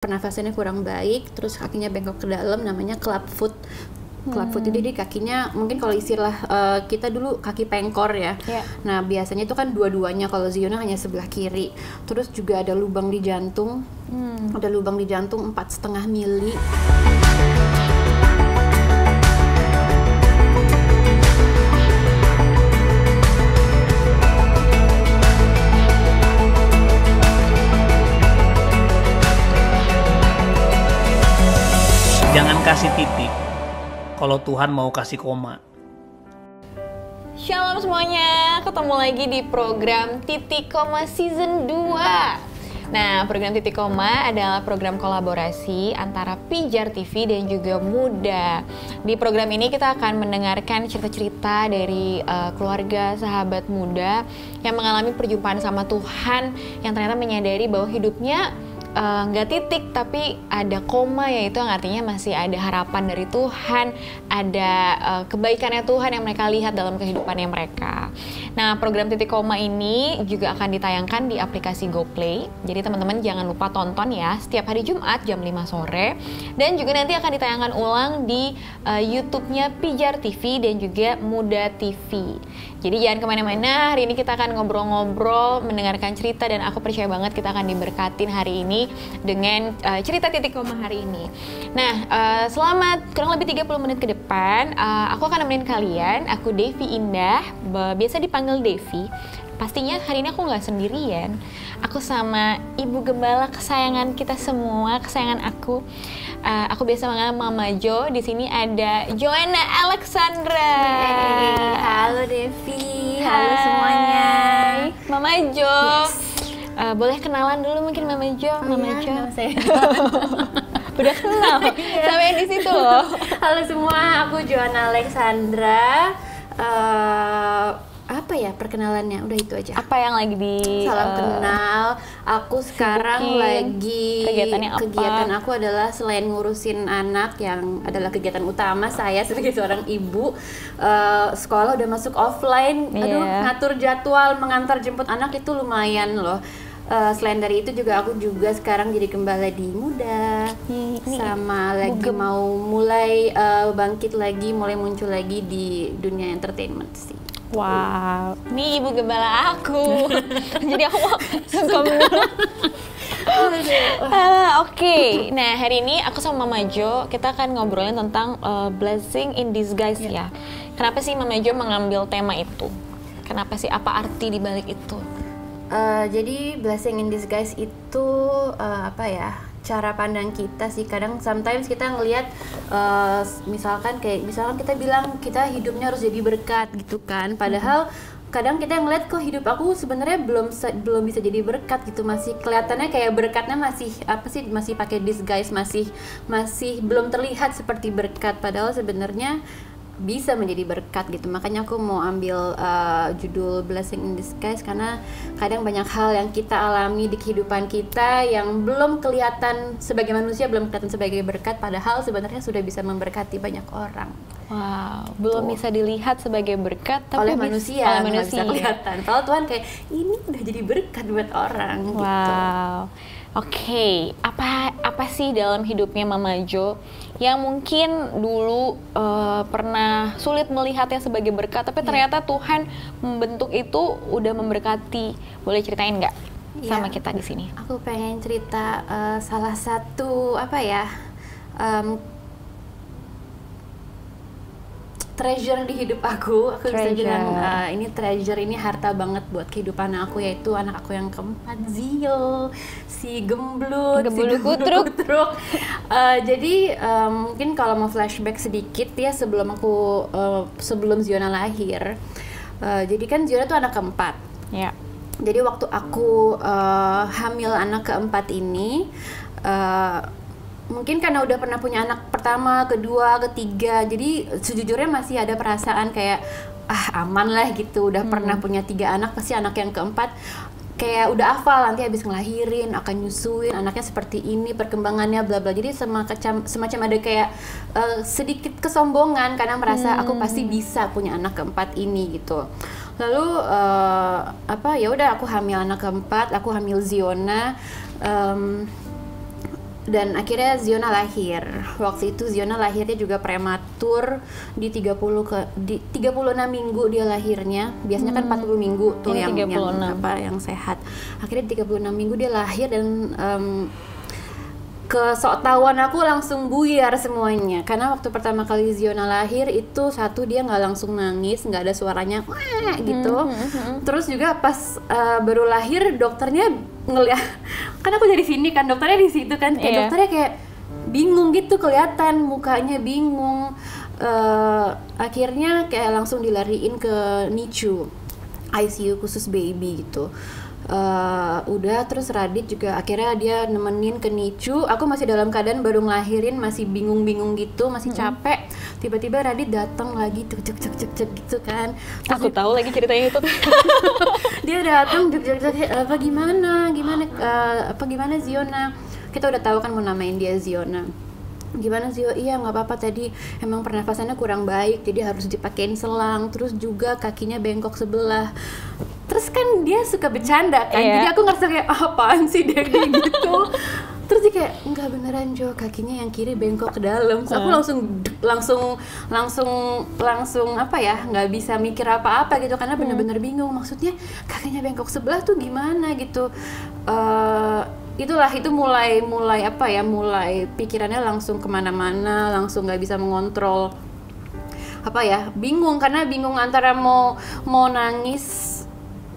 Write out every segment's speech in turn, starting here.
pernafasannya kurang baik, terus kakinya bengkok ke dalam, namanya club foot. Club foot itu jadi kakinya mungkin kalau istilah kita dulu kaki pengkor ya. Nah biasanya itu kan dua-duanya, kalau Ziona hanya sebelah kiri. Terus juga ada lubang di jantung, ada lubang di jantung 4,5 mili. Jangan kasih titik kalau Tuhan mau kasih koma. Shalom semuanya, ketemu lagi di program Titik Koma Season 2. Nah, program Titik Koma adalah program kolaborasi antara Pijar TV dan juga Muda. Di program ini kita akan mendengarkan cerita-cerita dari keluarga sahabat muda yang mengalami perjumpaan sama Tuhan, yang ternyata menyadari bahwa hidupnya nggak titik tapi ada koma, yaitu yang artinya masih ada harapan dari Tuhan, ada kebaikannya Tuhan yang mereka lihat dalam kehidupannya mereka. Nah, program Titik Koma ini juga akan ditayangkan di aplikasi GoPlay. Jadi teman-teman jangan lupa tonton ya, setiap hari Jumat jam 5 sore. Dan juga nanti akan ditayangkan ulang di YouTube-nya Pijar TV dan juga Muda TV. Jadi jangan kemana-mana, hari ini kita akan ngobrol-ngobrol, mendengarkan cerita, dan aku percaya banget kita akan diberkatin hari ini dengan cerita Titik Koma hari ini. Nah, selama kurang lebih 30 menit ke depan, aku akan nemenin kalian. Aku Devi Indah, biasa dipanggil Devi. Pastinya hari ini aku nggak sendirian. Aku sama Ibu Gembala kesayangan kita semua, kesayangan aku. Aku biasa manggil Mama Jo. Di sini ada Joanna Alexandra. Hey, halo Devi, halo semuanya. Mama Jo. Yes. Boleh kenalan dulu mungkin Mama Jo. Mama Jo. Nama saya. Udah kenal sampai di situ loh. Halo semua, aku Joanna Alexandra. Apa ya perkenalannya? Udah itu aja. Apa yang lagi di salam kenal. Aku sekarang lagi kegiatan aku adalah selain ngurusin anak yang adalah kegiatan utama saya sebagai seorang ibu, sekolah udah masuk offline. Aduh, ngatur jadwal mengantar jemput anak itu lumayan loh. Selain dari itu juga aku juga sekarang jadi gembala di Muda, sama lagi mau mulai bangkit lagi, mulai muncul lagi di dunia entertainment sih. Wow, ini ibu gembala aku. Jadi aku mau sungkem dulu. Oke. Nah hari ini aku sama Mama Jo, kita akan ngobrolin tentang blessing in disguise ya. Kenapa sih Mama Jo mengambil tema itu? Kenapa sih, apa arti di balik itu? Jadi blessing in disguise itu apa ya? Cara pandang kita sih. Kadang sometimes kita ngelihat misalkan kita bilang kita hidupnya harus jadi berkat gitu kan, padahal kadang kita ngeliat kok hidup aku sebenarnya belum bisa jadi berkat gitu, masih kelihatannya kayak berkatnya masih masih pakai disguise, masih belum terlihat seperti berkat, padahal sebenarnya bisa menjadi berkat gitu. Makanya aku mau ambil judul Blessing in Disguise, karena kadang banyak hal yang kita alami di kehidupan kita yang belum kelihatan sebagai manusia, belum kelihatan sebagai berkat, padahal sebenarnya sudah bisa memberkati banyak orang. Wow, belum bisa dilihat sebagai berkat tapi oleh manusia bisa kelihatan. Kalau Tuhan kayak ini udah jadi berkat buat orang. Wow. Gitu. Oke, apa sih dalam hidupnya Mama Jo yang mungkin dulu pernah sulit melihatnya sebagai berkat, tapi ternyata Tuhan membentuk itu udah memberkati. Boleh ceritain nggak sama kita di sini? Aku pengen cerita salah satu treasure di hidup aku bisa bilang ini treasure, ini harta banget buat kehidupan aku, yaitu anak aku yang keempat, Zio, si gemblut, si kutruk. Jadi mungkin kalau mau flashback sedikit ya, sebelum Ziona lahir. Jadi kan Ziona tuh anak keempat. Ya. Jadi waktu aku hamil anak keempat ini, mungkin karena udah pernah punya anak pertama, kedua, ketiga, jadi sejujurnya masih ada perasaan kayak aman lah gitu. Udah pernah punya 3 anak, pasti anak yang keempat kayak udah hafal nanti habis ngelahirin akan nyusuin anaknya seperti ini perkembangannya bla bla. Jadi semacam ada kayak sedikit kesombongan karena merasa aku pasti bisa punya anak keempat ini gitu. Lalu ya udah aku hamil anak keempat, aku hamil Ziona. Dan akhirnya Ziona lahir. Waktu itu Ziona lahirnya juga prematur di 36 minggu dia lahirnya. Biasanya kan 40 minggu tuh yang sehat. Akhirnya di 36 minggu dia lahir dan kesoktawan aku langsung buyar semuanya. Karena waktu pertama kali Ziona lahir itu satu, dia nggak langsung nangis, nggak ada suaranya wah gitu. Terus juga pas baru lahir dokternya ngeliat, kan aku dari sini kan, dokternya di situ kan, kayak dokternya kayak bingung gitu, kelihatan mukanya bingung. Akhirnya kayak langsung dilariin ke NICU, ICU khusus baby gitu. Udah, terus Radit juga akhirnya dia nemenin ke NICU. Aku masih dalam keadaan baru ngelahirin, masih bingung-bingung gitu, masih capek. Tiba-tiba Radit datang lagi, cek gitu kan. Terus aku tahu lagi ceritanya itu. Dia datang, apa gimana Ziona? Kita udah tahu kan mau namain dia Ziona. Gimana Zio? Iya nggak apa-apa, tadi emang pernafasannya kurang baik, jadi harus dipakein selang. Terus juga kakinya bengkok sebelah. Terus kan dia suka bercanda kan, jadi aku ngerasa kayak apaan sih dia gitu. Terus dia kayak enggak beneran Jo, kakinya yang kiri bengkok ke dalam. Terus aku langsung apa ya, nggak bisa mikir apa-apa gitu karena bener-bener bingung. Maksudnya kakinya bengkok sebelah tuh gimana gitu. Itu mulai apa ya, mulai pikirannya langsung kemana-mana, langsung nggak bisa mengontrol apa ya, bingung antara mau nangis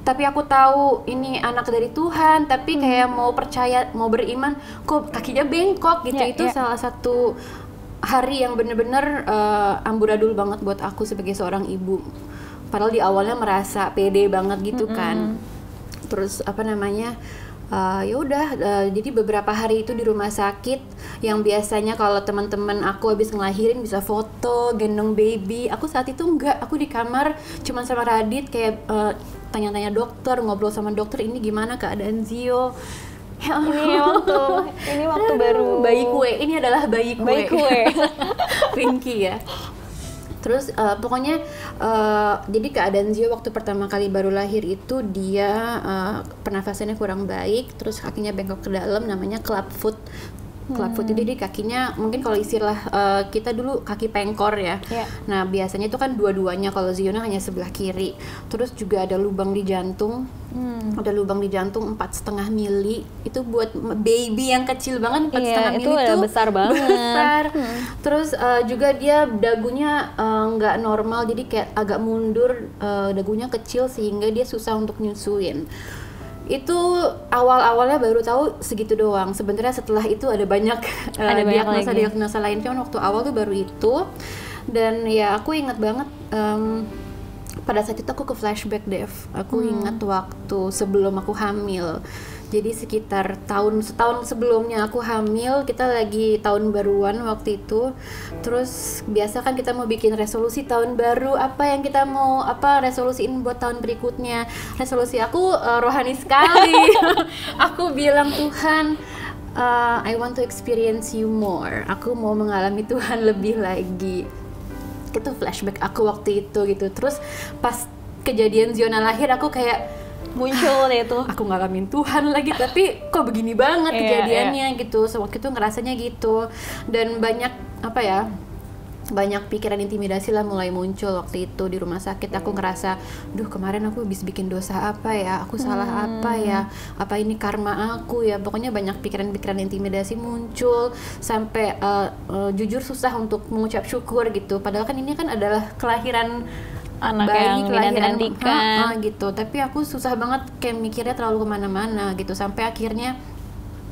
tapi aku tahu ini anak dari Tuhan, tapi kayak mau percaya, mau beriman kok kakinya bengkok gitu. Itu salah satu hari yang bener-bener amburadul banget buat aku sebagai seorang ibu. Padahal di awalnya merasa pede banget gitu kan. Terus apa namanya, ya udah, jadi beberapa hari itu di rumah sakit yang biasanya kalau teman-teman aku habis ngelahirin bisa foto gendong baby, aku saat itu enggak, aku di kamar cuman sama Radit kayak tanya-tanya dokter, ngobrol sama dokter, ini gimana keadaan Zio. Ya ini waktu baru bayi kue, ini adalah bayi kue. Pinky ya. Terus pokoknya jadi keadaan Zio waktu pertama kali baru lahir itu dia pernafasannya kurang baik, terus kakinya bengkok ke dalam, namanya clubfoot. Clubfoot itu jadi kakinya, mungkin kalau istilah kita dulu kaki pengkor ya. Nah biasanya itu kan dua-duanya, kalau Ziona hanya sebelah kiri. Terus juga ada lubang di jantung, ada lubang di jantung 4,5 mili. Itu buat baby yang kecil banget, 4,5 mili itu besar banget. Besar. Terus juga dia dagunya nggak normal, jadi kayak agak mundur, dagunya kecil sehingga dia susah untuk nyusuin. Itu awal-awalnya baru tahu segitu doang. Sebenarnya setelah itu ada banyak diagnosa lain, cuman waktu awal tuh baru itu. Dan ya aku ingat banget pada saat itu aku ke flashback Dev. Aku ingat waktu sebelum aku hamil. Jadi sekitar setahun sebelumnya aku hamil, kita lagi tahun baruan waktu itu. Terus biasa kan kita mau bikin resolusi tahun baru, apa yang kita mau resolusiin buat tahun berikutnya. Resolusi aku rohani sekali. Aku bilang, Tuhan, I want to experience you more. Aku mau mengalami Tuhan lebih lagi. Itu flashback aku waktu itu gitu. Terus pas kejadian Ziona lahir, aku kayak muncul deh tuh, aku ngalamin Tuhan lagi, tapi kok begini banget kejadiannya gitu. Waktu itu ngerasanya gitu. Dan banyak pikiran intimidasi lah mulai muncul waktu itu di rumah sakit. Aku ngerasa, duh kemarin aku habis bikin dosa apa ya, aku salah apa ya, apa ini karma aku ya. Pokoknya banyak pikiran-pikiran intimidasi muncul sampai jujur susah untuk mengucap syukur gitu. Padahal kan ini kan adalah kelahiran anak yang dinanti-nantikan gitu. Tapi aku susah banget kayak mikirnya terlalu kemana-mana gitu. Sampai akhirnya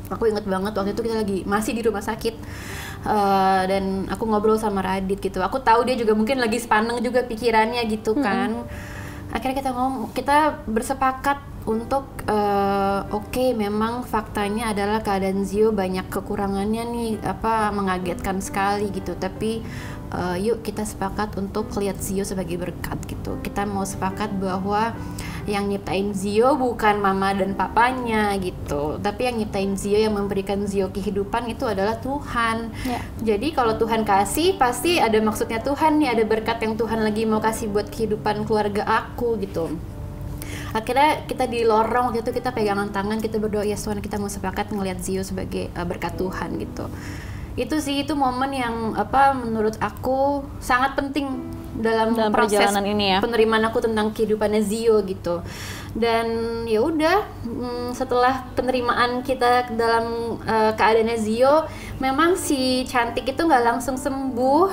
aku inget banget waktu itu kita masih di rumah sakit. Dan aku ngobrol sama Radit gitu. Aku tahu dia juga mungkin lagi sepaneng juga pikirannya gitu kan. Akhirnya kita bersepakat untuk oke, memang faktanya adalah keadaan Zio banyak kekurangannya nih, mengagetkan sekali gitu. Tapi yuk kita sepakat untuk lihat Zio sebagai berkat gitu. Kita mau sepakat bahwa yang nyiptain Zio bukan mama dan papanya gitu, tapi yang nyiptain Zio, yang memberikan Zio kehidupan itu adalah Tuhan. Jadi kalau Tuhan kasih, pasti ada maksudnya Tuhan nih, ada berkat yang Tuhan lagi mau kasih buat kehidupan keluarga aku gitu. Akhirnya kita di lorong waktu itu kita pegangan tangan, kita berdoa, ya Tuhan kita mau sepakat ngelihat Zio sebagai berkat Tuhan gitu. Itu sih, itu momen yang menurut aku sangat penting dalam proses perjalanan ini ya, penerimaan aku tentang kehidupannya Zio gitu. Dan ya udah, setelah penerimaan kita dalam keadaannya Zio, memang si cantik itu nggak langsung sembuh.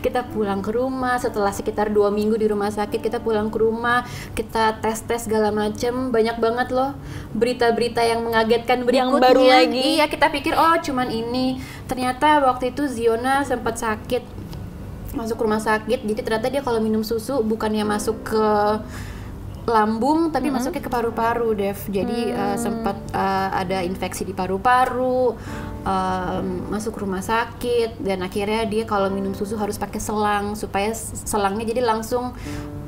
Kita pulang ke rumah setelah sekitar 2 minggu di rumah sakit. Kita pulang ke rumah, kita tes segala macem, banyak banget loh berita-berita yang mengagetkan berikutnya. Yang baru lagi. Iya, kita pikir oh cuman ini, ternyata waktu itu Ziona sempat sakit, masuk rumah sakit. Jadi ternyata dia kalau minum susu bukannya masuk ke lambung tapi masuknya ke paru-paru, Dev. Jadi sempat ada infeksi di paru-paru, masuk rumah sakit, dan akhirnya dia kalau minum susu harus pakai selang supaya selangnya jadi langsung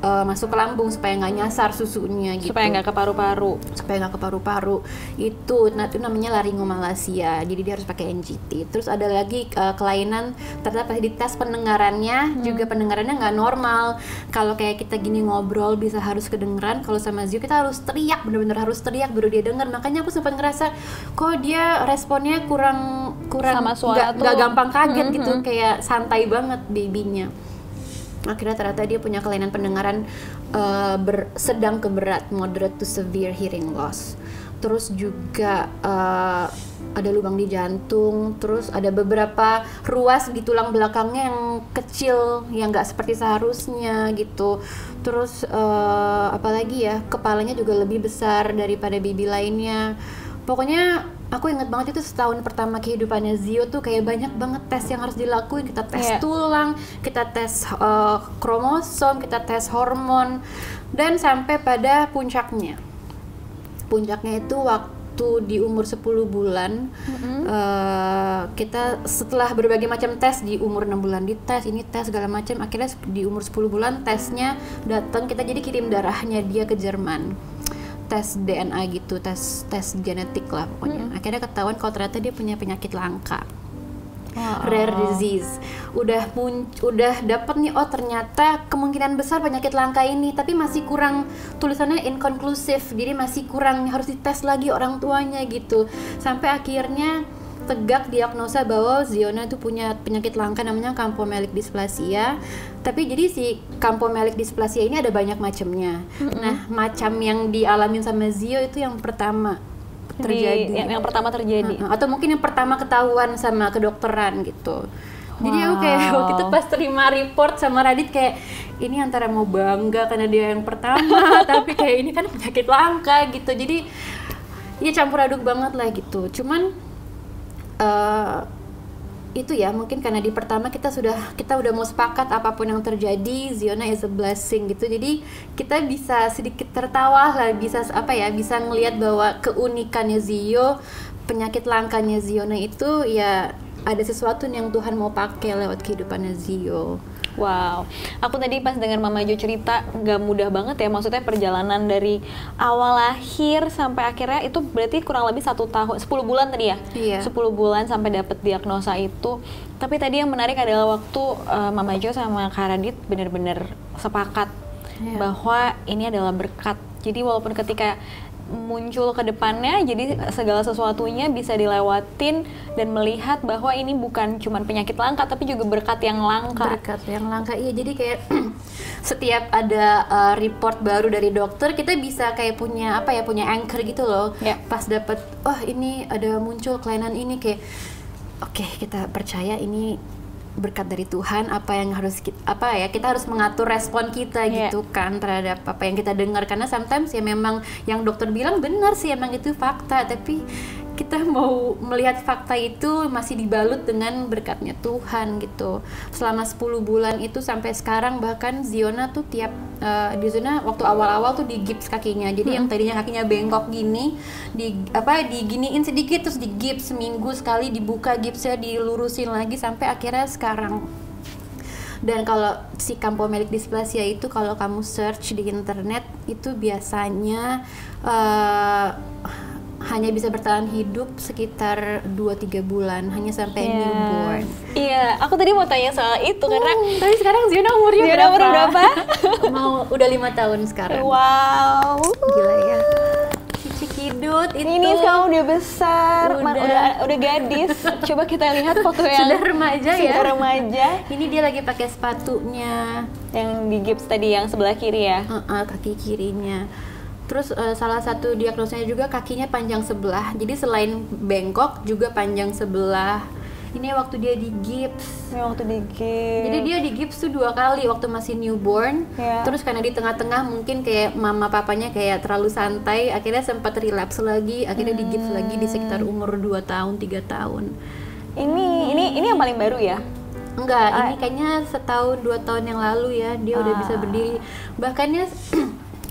masuk ke lambung supaya nggak nyasar susunya gitu. Supaya nggak ke paru-paru. Supaya nggak ke paru-paru. Itu namanya laringomalacia. Jadi dia harus pakai NGT. Terus ada lagi kelainan, ternyata pas di tes pendengarannya juga pendengarannya nggak normal. Kalau kayak kita gini ngobrol bisa harus kedengeran, kalau sama Zio kita harus teriak, bener-bener harus teriak baru dia denger. Makanya aku sempat ngerasa kok dia responnya kurang sama suara nggak gampang kaget gitu, kayak santai banget babynya. Akhirnya ternyata dia punya kelainan pendengaran sedang ke berat, moderate to severe hearing loss. Terus juga ada lubang di jantung, terus ada beberapa ruas di tulang belakangnya yang kecil, yang nggak seperti seharusnya gitu. Terus apalagi ya, kepalanya juga lebih besar daripada baby lainnya. Pokoknya aku inget banget itu setahun pertama kehidupannya Zio tuh kayak banyak banget tes yang harus dilakuin. Kita tes tulang, kita tes kromosom, kita tes hormon, dan sampai pada puncaknya. Puncaknya itu waktu di umur 10 bulan. Kita setelah berbagai macam tes, di umur 6 bulan dites, ini tes segala macam, akhirnya di umur 10 bulan tesnya datang, kita jadi kirim darahnya dia ke Jerman. Tes DNA gitu, tes genetik lah pokoknya. Akhirnya ketahuan kalau ternyata dia punya penyakit langka. Rare disease. Udah dapet nih, oh ternyata kemungkinan besar penyakit langka ini, tapi masih kurang, tulisannya inconclusive, jadi masih kurang, harus dites lagi orang tuanya gitu. Sampai akhirnya tegak diagnosa bahwa Ziona itu punya penyakit langka namanya campomelic dysplasia. Tapi jadi si campomelic dysplasia ini ada banyak macamnya. Nah, macam yang dialamin sama Zio itu yang pertama terjadi. Yang pertama terjadi. Atau mungkin yang pertama ketahuan sama kedokteran gitu. Jadi aku kayak waktu itu pas terima report sama Radit kayak ini antara mau bangga karena dia yang pertama tapi kayak ini kan penyakit langka gitu. Jadi ya campur aduk banget lah gitu. Cuman itu ya mungkin karena di pertama kita udah mau sepakat apapun yang terjadi, Ziona is a blessing gitu. Jadi kita bisa sedikit tertawa lah, bisa bisa ngelihat bahwa keunikannya Zio, penyakit langkanya Ziona itu ya ada sesuatu yang Tuhan mau pakai lewat kehidupannya Zio. Wow, aku tadi pas dengar Mama Jo cerita gak mudah banget ya, maksudnya perjalanan dari awal lahir sampai akhirnya itu berarti kurang lebih 1 tahun, 10 bulan tadi ya? Iya. 10 bulan sampai dapet diagnosa itu. Tapi tadi yang menarik adalah waktu Mama Jo sama Kak Radit bener-bener sepakat bahwa ini adalah berkat. Jadi walaupun ketika muncul ke depannya, jadi segala sesuatunya bisa dilewatin dan melihat bahwa ini bukan cuma penyakit langka tapi juga berkat yang langka. Berkat yang langka, iya. Jadi kayak setiap ada report baru dari dokter, kita bisa kayak punya punya anchor gitu loh. Pas dapet, oh ini ada muncul kelainan ini, kayak oke, kita percaya ini berkat dari Tuhan. Apa yang harus kita harus mengatur respon kita gitu kan terhadap apa yang kita dengar, karena sometimes ya memang yang dokter bilang benar sih, emang itu fakta, tapi kita mau melihat fakta itu masih dibalut dengan berkatnya Tuhan gitu. Selama 10 bulan itu sampai sekarang, bahkan Ziona tuh tiap di Ziona waktu awal-awal tuh digips kakinya. Jadi yang tadinya kakinya bengkok gini, diginiin sedikit terus digips, seminggu sekali dibuka gipsnya, dilurusin lagi sampai akhirnya sekarang. Dan kalau si campomelic dysplasia itu kalau kamu search di internet itu biasanya hanya bisa bertahan hidup sekitar 2-3 bulan, hanya sampai newborn. Iya, aku tadi mau tanya soal itu karena Tapi sekarang Ziona umurnya Ziona umur berapa? Mau udah 5 tahun sekarang. Wow. Gila ya. Cikidut itu. Ini sekarang udah besar, udah gadis. Coba kita lihat foto yang sudah remaja ya. Sudah remaja. Ini dia lagi pakai sepatunya Yang di gips tadi yang sebelah kiri ya. Kaki kirinya. Terus salah satu diagnosanya juga kakinya panjang sebelah. Jadi selain bengkok juga panjang sebelah. Ini waktu dia di gips. Waktu di gips. Jadi dia di gips tuh 2 kali waktu masih newborn. Terus karena di tengah-tengah mungkin kayak mama papanya kayak terlalu santai, akhirnya sempat relapse lagi, akhirnya di gips lagi di sekitar umur 2 tahun, 3 tahun. Ini yang paling baru ya? Enggak, ini kayaknya setahun 2 tahun yang lalu ya dia udah bisa berdiri. Bahkan dia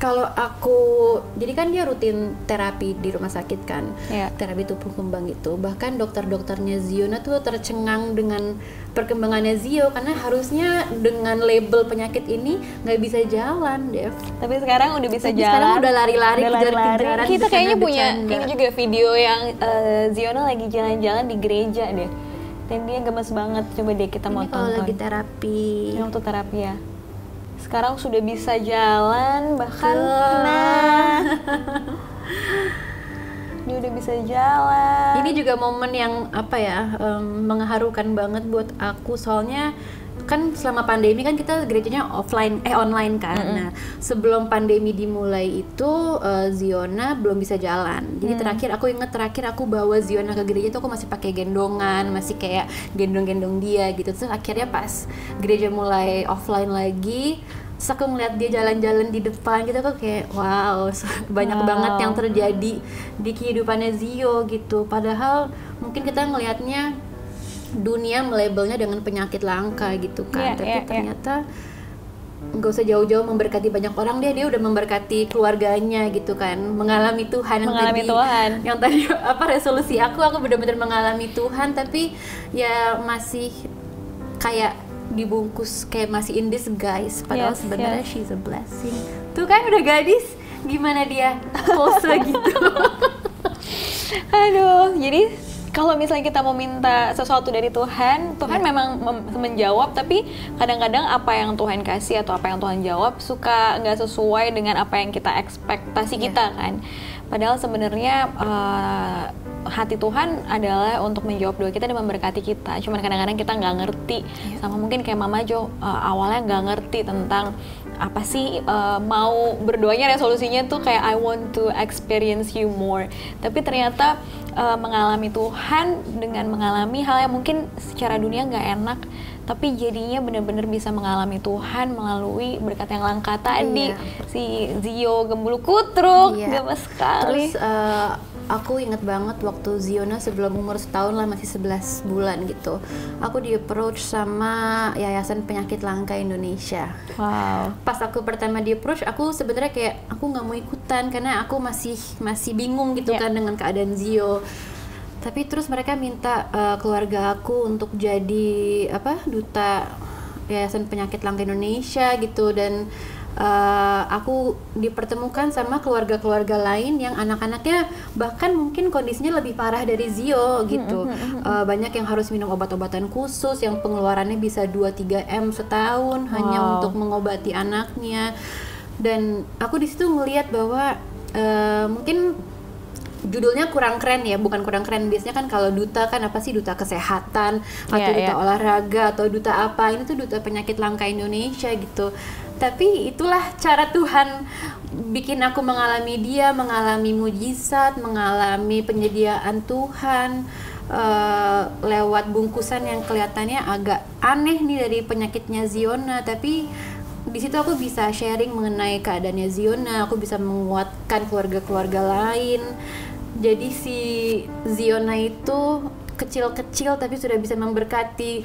kalau jadi kan dia rutin terapi di rumah sakit kan, terapi tumbuh kembang itu. Bahkan dokter-dokternya Ziona tuh tercengang dengan perkembangannya Zio karena harusnya dengan label penyakit ini nggak bisa jalan, Dev. Tapi sekarang udah bisa jalan. Sekarang udah lari-lari, kejar-kejaran. Kita kayaknya punya ini juga video yang Ziona lagi jalan-jalan di gereja deh. Dan dia gemes banget. Coba deh kita mau tonton. Kalau lagi terapi. Yang untuk terapi ya. Sekarang sudah bisa jalan, bahkan dia udah bisa jalan. Ini juga momen yang mengharukan banget buat aku, soalnya kan selama pandemi kan kita gerejanya online kan. Nah, sebelum pandemi dimulai itu Ziona belum bisa jalan. Jadi terakhir aku bawa Ziona ke gereja itu aku masih pakai gendongan, masih kayak gendong-gendong dia gitu. Terus akhirnya pas gereja mulai offline lagi, terus aku ngeliat dia jalan-jalan di depan gitu, aku kayak wow, banyak banget yang terjadi di kehidupannya Zio gitu. Padahal mungkin kita ngelihatnya dunia melabelnya dengan penyakit langka gitu kan, tapi ternyata nggak usah jauh-jauh memberkati banyak orang, dia udah memberkati keluarganya gitu kan, mengalami Tuhan yang tadi resolusi aku benar-benar mengalami Tuhan, tapi ya masih kayak dibungkus kayak masih in disguise, padahal sebenarnya she's a blessing. Tuh kan udah gadis, gimana dia pose gitu. Aduh, jadi kalau misalnya kita mau minta sesuatu dari Tuhan, Tuhan memang menjawab, tapi kadang-kadang apa yang Tuhan kasih atau apa yang Tuhan jawab suka nggak sesuai dengan apa yang kita ekspektasi kita kan. Padahal sebenarnya hati Tuhan adalah untuk menjawab doa kita dan memberkati kita. Cuman kadang-kadang kita nggak ngerti, sama mungkin kayak Mama Jo awalnya nggak ngerti tentang apa sih mau berdoanya resolusinya tuh kayak I want to experience you more. Tapi ternyata mengalami Tuhan dengan mengalami hal yang mungkin secara dunia nggak enak, tapi jadinya benar-benar bisa mengalami Tuhan melalui berkat yang langka tadi. Si Zio Gembulu Kutruk, gemes sekali. Terus aku inget banget waktu Ziona sebelum umur setahun lah, masih 11 bulan gitu, aku di approach sama Yayasan Penyakit Langka Indonesia. Wow. Pas aku pertama di approach, aku sebenarnya kayak aku nggak mau ikutan karena aku masih bingung gitu kan dengan keadaan Zio. Tapi terus mereka minta keluarga aku untuk jadi duta Yayasan Penyakit Langka Indonesia gitu, dan aku dipertemukan sama keluarga-keluarga lain yang anak-anaknya bahkan mungkin kondisinya lebih parah dari Zio gitu. Banyak yang harus minum obat-obatan khusus yang pengeluarannya bisa 2-3 M setahun hanya untuk mengobati anaknya. Dan aku di situ ngelihat bahwa mungkin judulnya kurang keren ya, bukan kurang keren. Biasanya kan kalau duta kan apa sih, duta kesehatan atau duta olahraga atau duta apa, ini tuh duta penyakit langka Indonesia gitu. Tapi itulah cara Tuhan bikin aku mengalami dia, mengalami mujizat, mengalami penyediaan Tuhan lewat bungkusan yang kelihatannya agak aneh nih dari penyakitnya Ziona, tapi di situ aku bisa sharing mengenai keadaannya Ziona, aku bisa menguatkan keluarga-keluarga lain. Jadi si Ziona itu kecil-kecil tapi sudah bisa memberkati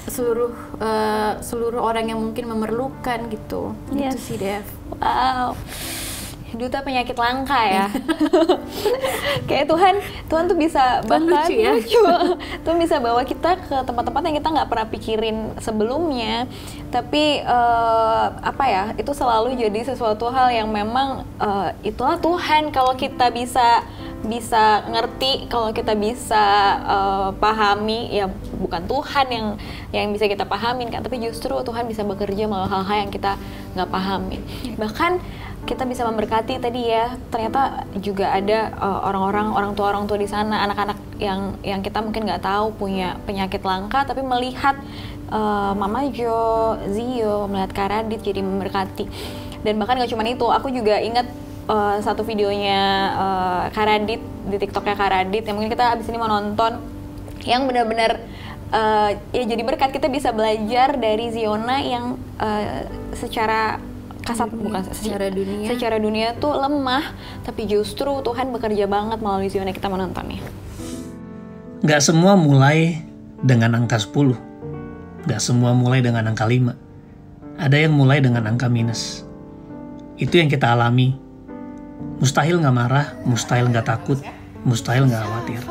seluruh orang yang mungkin memerlukan gitu. Gitu sih, Dev. Wow. Duta penyakit langka ya. Kayak Tuhan tuh bisa bahkan Tuhan bisa bawa kita ke tempat-tempat yang kita nggak pernah pikirin sebelumnya. Tapi itu selalu jadi sesuatu hal yang memang itulah Tuhan. Kalau kita bisa bisa ngerti, kalau kita bisa pahami, ya bukan Tuhan yang bisa kita pahamin kan, tapi justru Tuhan bisa bekerja melalui hal-hal yang kita nggak pahami. Bahkan kita bisa memberkati tadi ya, ternyata juga ada orang tua di sana, anak-anak yang kita mungkin nggak tahu punya penyakit langka, tapi melihat Mama Jo, Zio, melihat Kak Radit jadi memberkati. Dan bahkan nggak cuma itu, aku juga ingat satu videonya Kak Radit di TikToknya Kak Radit yang mungkin kita abis ini mau nonton, yang benar-benar ya jadi berkat. Kita bisa belajar dari Ziona yang secara kasat bukan secara dunia tuh lemah, tapi justru Tuhan bekerja banget melalui Ziona. Kita menontonnya. Gak semua mulai dengan angka 10, gak semua mulai dengan angka 5. Ada yang mulai dengan angka minus. Itu yang kita alami. Mustahil gak marah, mustahil gak takut, mustahil gak khawatir.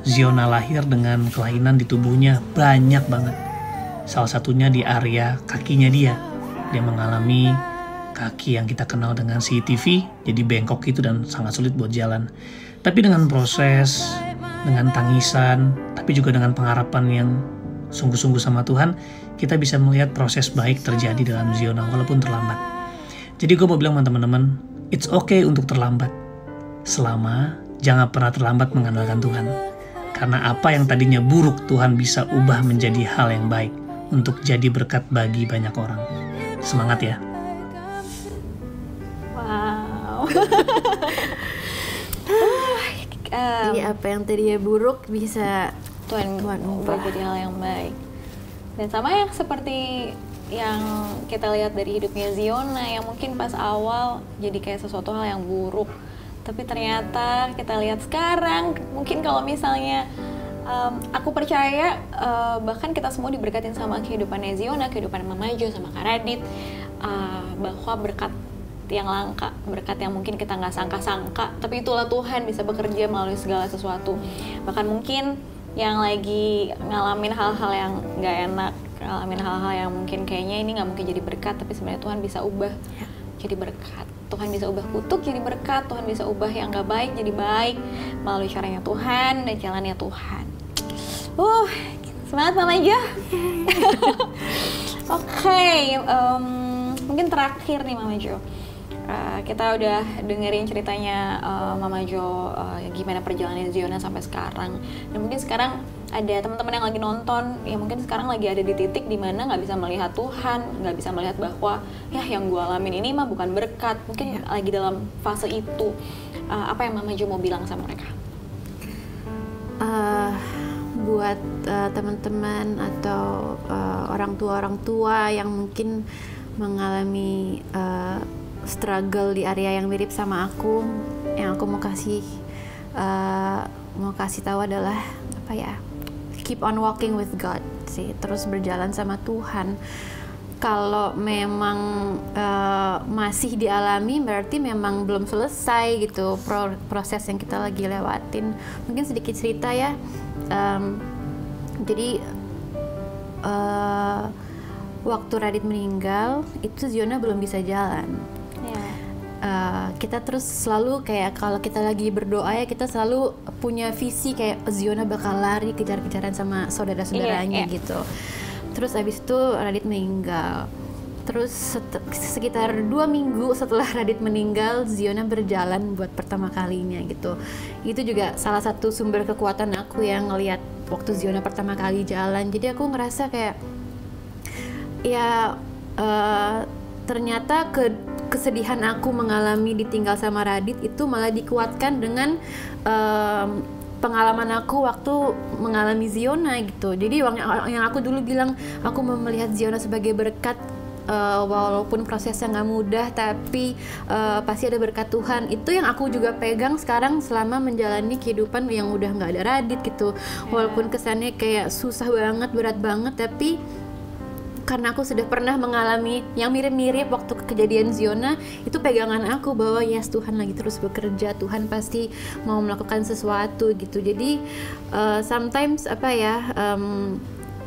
Ziona lahir dengan kelainan di tubuhnya banyak banget. Salah satunya di area kakinya dia. Dia mengalami kaki yang kita kenal dengan CTV, jadi bengkok itu dan sangat sulit buat jalan. Tapi dengan proses, dengan tangisan, tapi juga dengan pengharapan yang sungguh-sungguh sama Tuhan, kita bisa melihat proses baik terjadi dalam Ziona walaupun terlambat. Jadi gue mau bilang sama teman-teman, it's okay untuk terlambat. Selama jangan pernah terlambat mengandalkan Tuhan. Karena apa yang tadinya buruk, Tuhan bisa ubah menjadi hal yang baik untuk jadi berkat bagi banyak orang. Semangat ya. Wow. Jadi apa yang tadinya buruk bisa Tuhan ubah jadi hal yang baik. Dan sama yang seperti yang kita lihat dari hidupnya Ziona, yang mungkin pas awal jadi kayak sesuatu hal yang buruk, tapi ternyata kita lihat sekarang, mungkin kalau misalnya aku percaya bahkan kita semua diberkatin sama kehidupannya Ziona, kehidupan Mama Jo sama Kak Radit, bahwa berkat yang langka, berkat yang mungkin kita nggak sangka-sangka, tapi itulah Tuhan bisa bekerja melalui segala sesuatu. Bahkan mungkin yang lagi ngalamin hal-hal yang nggak enak, ngalamin hal-hal yang mungkin kayaknya ini nggak mungkin jadi berkat, tapi sebenarnya Tuhan bisa ubah jadi berkat. Tuhan bisa ubah kutuk jadi berkat, Tuhan bisa ubah yang nggak baik jadi baik melalui caranya Tuhan dan jalannya Tuhan. Semangat Mama Jo. Oke, mungkin terakhir nih Mama Jo. Kita udah dengerin ceritanya Mama Jo, gimana perjalanan Ziona sampai sekarang. Dan mungkin sekarang ada teman-teman yang lagi nonton, ya mungkin sekarang lagi ada di titik dimana nggak bisa melihat Tuhan, nggak bisa melihat bahwa ya yang gue alamin ini mah bukan berkat. Mungkin lagi dalam fase itu. Apa yang Mama Jo mau bilang sama mereka? Buat teman-teman atau orang tua yang mungkin mengalami struggle di area yang mirip sama aku, yang aku mau kasih tahu adalah apa ya, keep on walking with God sih, terus berjalan sama Tuhan. Kalau memang masih dialami, berarti memang belum selesai gitu proses yang kita lagi lewatin. Mungkin sedikit cerita ya. Jadi waktu Radit meninggal, itu Ziona belum bisa jalan. Kita terus selalu kayak kalau kita lagi berdoa ya, kita selalu punya visi kayak Ziona bakal lari kejar-kejaran sama saudara-saudaranya gitu. Terus abis itu Radit meninggal. Terus sekitar 2 minggu setelah Radit meninggal, Ziona berjalan buat pertama kalinya gitu. Itu juga salah satu sumber kekuatan aku yang ngelihat waktu Ziona pertama kali jalan. Jadi aku ngerasa kayak ya ternyata kesedihan aku mengalami ditinggal sama Radit itu malah dikuatkan dengan pengalaman aku waktu mengalami Ziona gitu. Jadi yang aku dulu bilang aku mau melihat Ziona sebagai berkat, walaupun prosesnya nggak mudah, tapi pasti ada berkat Tuhan. Itu yang aku juga pegang sekarang selama menjalani kehidupan yang udah nggak ada Radit gitu. Walaupun kesannya kayak susah banget, berat banget, tapi karena aku sudah pernah mengalami yang mirip-mirip waktu kejadian Ziona, itu pegangan aku bahwa yes, Tuhan lagi terus bekerja, Tuhan pasti mau melakukan sesuatu gitu. Jadi sometimes apa ya,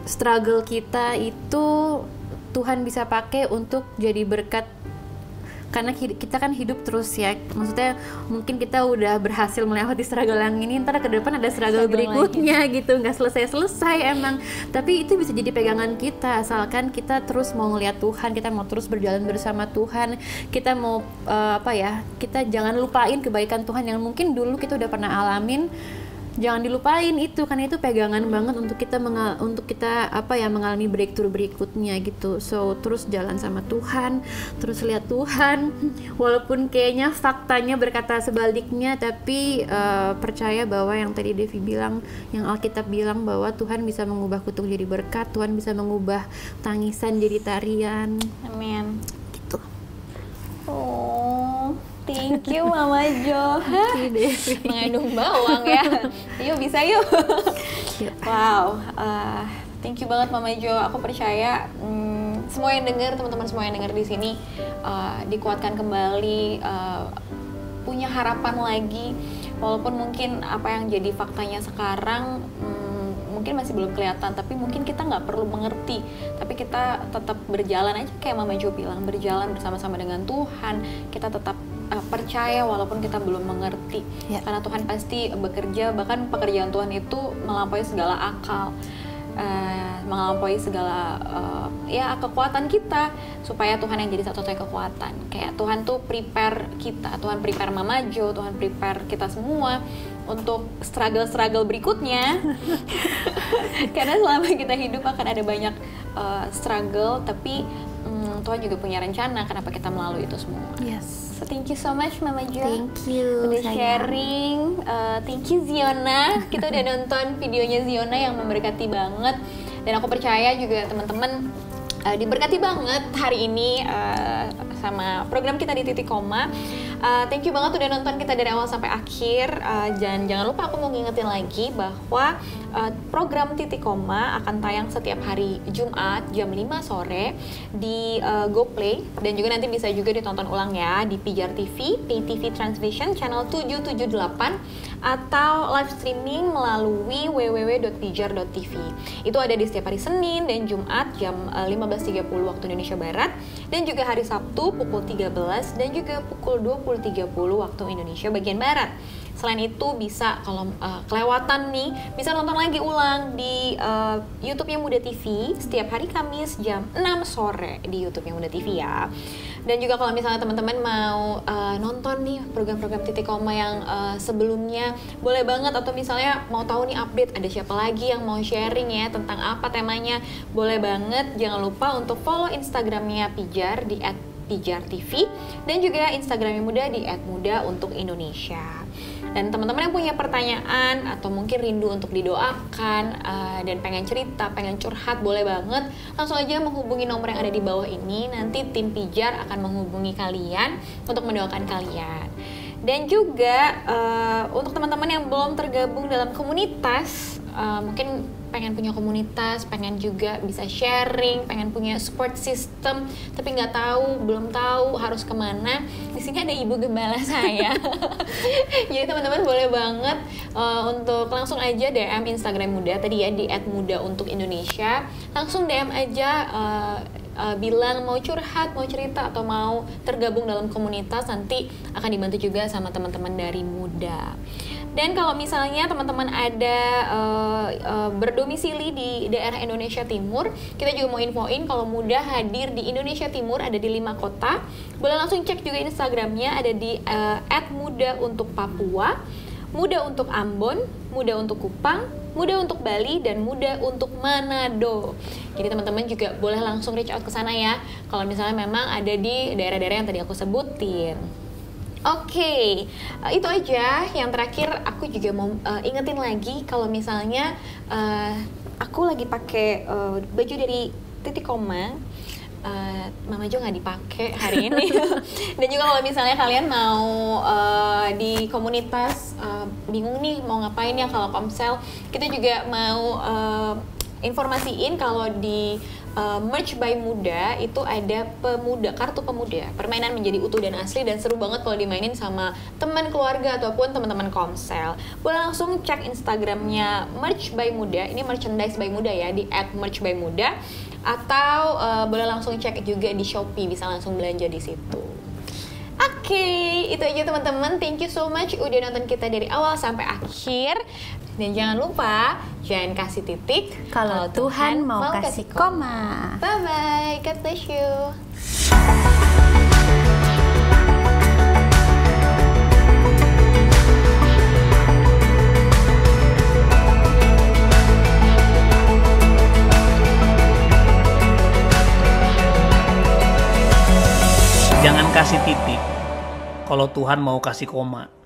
struggle kita itu Tuhan bisa pakai untuk jadi berkat karena kita kan hidup terus ya, maksudnya mungkin kita udah berhasil melewati struggle yang ini, ntar ke depan ada struggle berikutnya gitu, nggak selesai emang. Tapi itu bisa jadi pegangan kita asalkan kita terus mau ngeliat Tuhan, kita mau terus berjalan bersama Tuhan, kita mau kita jangan lupain kebaikan Tuhan yang mungkin dulu kita udah pernah alamin. Jangan dilupain itu, karena itu pegangan banget untuk kita mengalami breakthrough berikutnya gitu. So terus jalan sama Tuhan, terus lihat Tuhan, walaupun kayaknya faktanya berkata sebaliknya, tapi percaya bahwa yang tadi Devi bilang, yang Alkitab bilang bahwa Tuhan bisa mengubah kutuk jadi berkat, Tuhan bisa mengubah tangisan jadi tarian. Amin. Gitu. Oh, thank you Mama Jo. Mengandung bawang ya. Yuk bisa yuk. Wow, thank you banget Mama Jo. Aku percaya semua yang dengar, teman-teman semua yang dengar di sini dikuatkan kembali, punya harapan lagi. Walaupun mungkin apa yang jadi faktanya sekarang mungkin masih belum kelihatan, tapi mungkin kita nggak perlu mengerti, tapi kita tetap berjalan aja kayak Mama Jo bilang, berjalan bersama-sama dengan Tuhan. Kita tetap percaya walaupun kita belum mengerti, karena Tuhan pasti bekerja, bahkan pekerjaan Tuhan itu melampaui segala akal, melampaui segala kekuatan kita, supaya Tuhan yang jadi satu-satunya kekuatan. Kayak Tuhan tuh prepare kita, Tuhan prepare Mama Jo, Tuhan prepare kita semua untuk struggle berikutnya. Karena selama kita hidup akan ada banyak struggle, tapi Tuhan juga punya rencana kenapa kita melalui itu semua. Yes. So thank you so much Mama Jo. Thank you. Udah sharing. Thank you Ziona. Kita udah nonton videonya Ziona yang memberkati banget. Dan aku percaya juga teman-teman diberkati banget hari ini sama program kita di Titik Koma. Thank you banget udah nonton kita dari awal sampai akhir. Jangan lupa aku mau ngingetin lagi bahwa program Titik Koma akan tayang setiap hari Jumat jam 5 sore di GoPlay, dan juga nanti bisa juga ditonton ulang ya di Pijar TV, Pay TV Transvision channel 778, atau live streaming melalui www.pijar.tv. Itu ada di setiap hari Senin dan Jumat jam 15.30 waktu Indonesia Barat, dan juga hari Sabtu pukul 13 dan juga pukul 20.30 waktu Indonesia bagian Barat. Selain itu bisa kalau kelewatan nih, bisa nonton lagi ulang di YouTube-nya Muda TV setiap hari Kamis jam 6 sore di YouTube-nya Muda TV ya. Dan juga kalau misalnya teman-teman mau nonton nih program-program Titik Koma yang sebelumnya, boleh banget. Atau misalnya mau tahu nih update ada siapa lagi yang mau sharing ya tentang apa temanya, boleh banget. Jangan lupa untuk follow Instagramnya Pijar di @pijartv, dan juga Instagramnya Muda di @muda_untuk_Indonesia. Dan teman-teman yang punya pertanyaan atau mungkin rindu untuk didoakan dan pengen cerita, pengen curhat, boleh banget langsung aja menghubungi nomor yang ada di bawah ini. Nanti tim Pijar akan menghubungi kalian untuk mendoakan kalian. Dan juga untuk teman-teman yang belum tergabung dalam komunitas, mungkin pengen punya komunitas, pengen juga bisa sharing, pengen punya support system, tapi belum tahu harus kemana. Di sini ada Ibu Gembala saya. Jadi teman-teman boleh banget untuk langsung aja DM Instagram Muda tadi ya di @muda_untuk_Indonesia. Langsung DM aja, bilang mau curhat, mau cerita, atau mau tergabung dalam komunitas. Nanti akan dibantu juga sama teman-teman dari Muda. Dan kalau misalnya teman-teman ada berdomisili di daerah Indonesia Timur, kita juga mau infoin kalau Muda hadir di Indonesia Timur, ada di 5 kota. Boleh langsung cek juga Instagramnya, ada di @muda_untuk_Papua, Muda untuk Ambon, Muda untuk Kupang, Muda untuk Bali, dan Muda untuk Manado. Jadi teman-teman juga boleh langsung reach out ke sana ya, kalau misalnya memang ada di daerah-daerah yang tadi aku sebutin. Oke, itu aja. Yang terakhir aku juga mau ingetin lagi kalau misalnya aku lagi pakai baju dari Titik Koma. Mama Jo nggak dipakai hari ini. Dan juga kalau misalnya kalian mau di komunitas bingung nih mau ngapain ya kalau Komsel, kita juga mau informasiin kalau di Merch by Muda itu ada kartu pemuda, permainan menjadi utuh dan asli, dan seru banget kalau dimainin sama teman keluarga ataupun teman-teman Komsel. Boleh langsung cek Instagramnya Merch by Muda, ini merchandise by Muda ya, di @merchbymuda, atau boleh langsung cek juga di Shopee, bisa langsung belanja di situ. Oke, itu aja teman-teman. Thank you so much udah nonton kita dari awal sampai akhir. Dan jangan lupa, jangan kasih titik Kalau Tuhan mau kasih koma. Bye-bye, God bless you. Jangan kasih titik kalau Tuhan mau kasih koma.